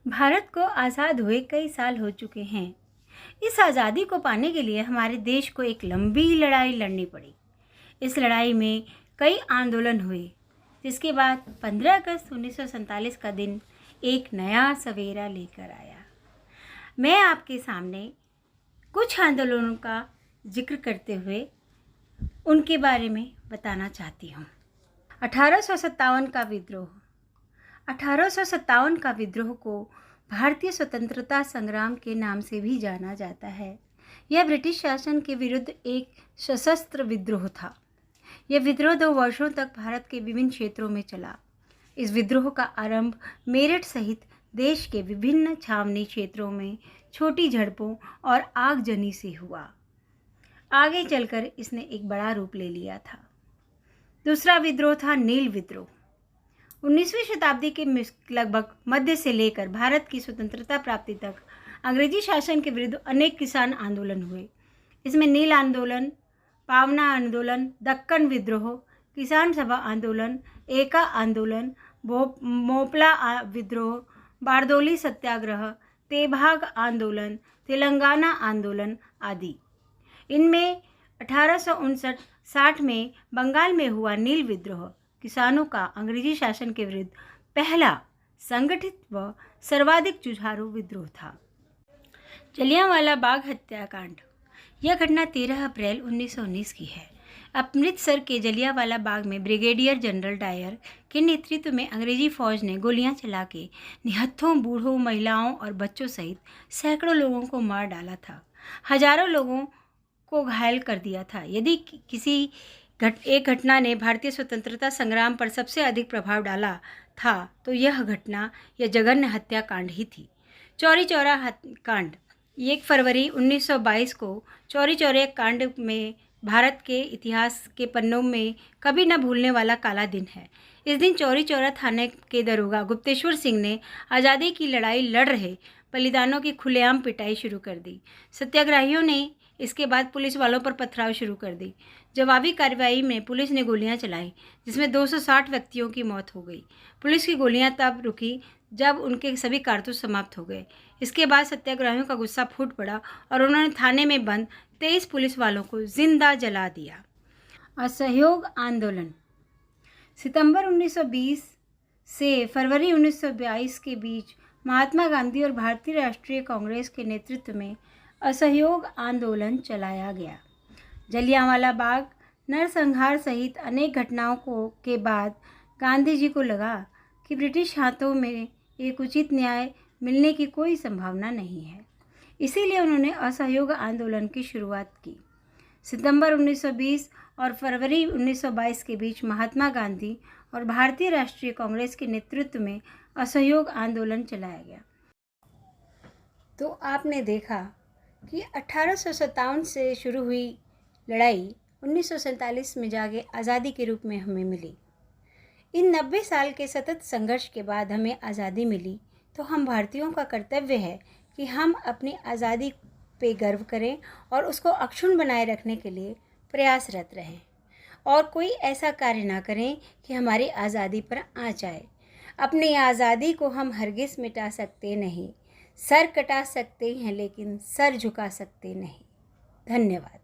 भारत को आज़ाद हुए कई साल हो चुके हैं। इस आज़ादी को पाने के लिए हमारे देश को एक लंबी लड़ाई लड़नी पड़ी। इस लड़ाई में कई आंदोलन हुए, जिसके बाद 15 अगस्त 1947 का दिन एक नया सवेरा लेकर आया। मैं आपके सामने कुछ आंदोलनों का जिक्र करते हुए उनके बारे में बताना चाहती हूँ। 1857 का विद्रोह। 1857 का विद्रोह को भारतीय स्वतंत्रता संग्राम के नाम से भी जाना जाता है। यह ब्रिटिश शासन के विरुद्ध एक सशस्त्र विद्रोह था। यह विद्रोह 2 वर्षों तक भारत के विभिन्न क्षेत्रों में चला। इस विद्रोह का आरंभ मेरठ सहित देश के विभिन्न छावनी क्षेत्रों में छोटी झड़पों और आगजनी से हुआ। आगे चलकर इसने एक बड़ा रूप ले लिया था। दूसरा विद्रोह था नील विद्रोह। 19वीं शताब्दी के लगभग मध्य से लेकर भारत की स्वतंत्रता प्राप्ति तक अंग्रेजी शासन के विरुद्ध अनेक किसान आंदोलन हुए। इसमें नील आंदोलन, पावना आंदोलन, दक्कन विद्रोह, किसान सभा आंदोलन, एका आंदोलन, मोपला विद्रोह, बारदोली सत्याग्रह, तेभाग आंदोलन, तेलंगाना आंदोलन आदि। इनमें 1859-60 में बंगाल में हुआ नील विद्रोह किसानों का अंग्रेजी शासन के विरुद्ध पहला संगठित व सर्वाधिक जुझारू विद्रोह था। जलियांवाला बाग हत्याकांड। यह घटना 13 अप्रैल 1919 की है। अमृतसर के जलियांवाला बाग में ब्रिगेडियर जनरल डायर के नेतृत्व में अंग्रेजी फौज ने गोलियां चला के निहत्थों, बूढ़ों, महिलाओं और बच्चों सहित सैकड़ों लोगों को मार डाला था। हजारों लोगों को घायल कर दिया था। यदि किसी एक घटना ने भारतीय स्वतंत्रता संग्राम पर सबसे अधिक प्रभाव डाला था तो यह घटना या जघन्य हत्याकांड ही थी। चौरी चौरा कांड। 1 फरवरी 1922 को चौरी चौरा कांड में भारत के इतिहास के पन्नों में कभी न भूलने वाला काला दिन है। इस दिन चौरी चौरा थाने के दरोगा गुप्तेश्वर सिंह ने आज़ादी की लड़ाई लड़ रहे बलिदानों की खुलेआम पिटाई शुरू कर दी। सत्याग्रहियों ने इसके बाद पुलिस वालों पर पथराव शुरू कर दी। जवाबी कार्रवाई में पुलिस ने गोलियां चलाई, जिसमें 260 व्यक्तियों की मौत हो गई। पुलिस की गोलियां तब रुकी जब उनके सभी कारतूस समाप्त हो गए। इसके बाद सत्याग्रहियों का गुस्सा फूट पड़ा और उन्होंने थाने में बंद 23 पुलिस वालों को जिंदा जला दिया। असहयोग आंदोलन। सितंबर 1920 से फरवरी 1922 के बीच महात्मा गांधी और भारतीय राष्ट्रीय कांग्रेस के नेतृत्व में असहयोग आंदोलन चलाया गया। जलियांवाला बाग नरसंहार सहित अनेक घटनाओं के बाद गांधी जी को लगा कि ब्रिटिश हाथों में एक उचित न्याय मिलने की कोई संभावना नहीं है। इसीलिए उन्होंने असहयोग आंदोलन की शुरुआत की। सितंबर 1920 और फरवरी 1922 के बीच महात्मा गांधी और भारतीय राष्ट्रीय कांग्रेस के नेतृत्व में असहयोग आंदोलन चलाया गया। तो आपने देखा कि 1857 से शुरू हुई लड़ाई 1947 में जाके आज़ादी के रूप में हमें मिली। इन 90 साल के सतत संघर्ष के बाद हमें आज़ादी मिली, तो हम भारतीयों का कर्तव्य है कि हम अपनी आज़ादी पे गर्व करें और उसको अक्षुण्ण बनाए रखने के लिए प्रयासरत रहें और कोई ऐसा कार्य ना करें कि हमारी आज़ादी पर आँच आए। अपनी आज़ादी को हम हरगिज़ मिटा सकते नहीं। सर कटा सकते हैं लेकिन सर झुका सकते नहीं। धन्यवाद।